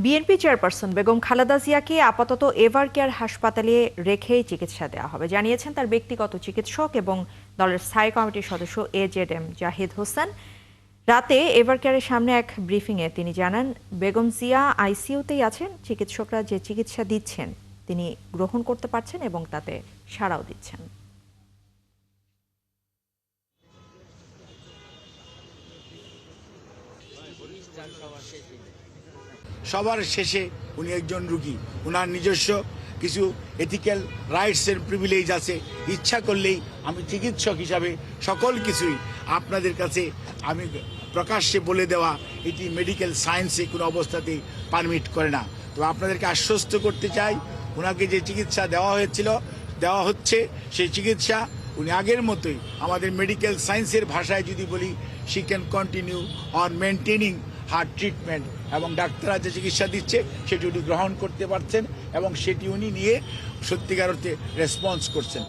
BNP chairperson Begum Khaleda জিয়াকে আপাতত ever care হাসপাতালে রেখেই চিকিৎসা দেওয়া হবে জানিয়েছেন তার ব্যক্তিগত চিকিৎসক এবং দলের স্থায়ী কমিটির সদস্য এজেডএম জাহিদ হোসেন। রাতে এভার কেয়ারের সামনে এক ব্রিফিংয়ে তিনি জানান, বেগম জিয়া আইসিইউতেই আছেন, চিকিৎসকরা যে চিকিৎসা দিচ্ছেন তিনি গ্রহণ করতে পারছেন এবং তাতে সাড়াও দিচ্ছেন। সবার শেষে উনি একজন রোগী, ওনার নিজস্ব কিছু এথিক্যাল রাইটস এর প্রিভিলেজ আছে। ইচ্ছা করলেই আমি চিকিৎসক হিসাবে সকল কিছুই আপনাদের কাছে আমি প্রকাশ্যে বলে দেওয়া এটি মেডিকেল সায়েন্সে কোনো অবস্থাতেই পারমিট করে না। তো আপনাদেরকে আশ্বস্ত করতে চাই, ওনাকে যে চিকিৎসা দেওয়া হচ্ছে সেই চিকিৎসা উনি আগের মতোই, আমাদের মেডিকেল সায়েন্সের ভাষায় যদি বলি, she can continue on maintaining heart treatment, এবং ডাক্তাররা যে চিকিৎসা দিচ্ছে সেটি উনি গ্রহণ করতে পারছেন এবং সেটি উনি নিয়ে সত্যিকার অর্থে রেসপন্স করছেন।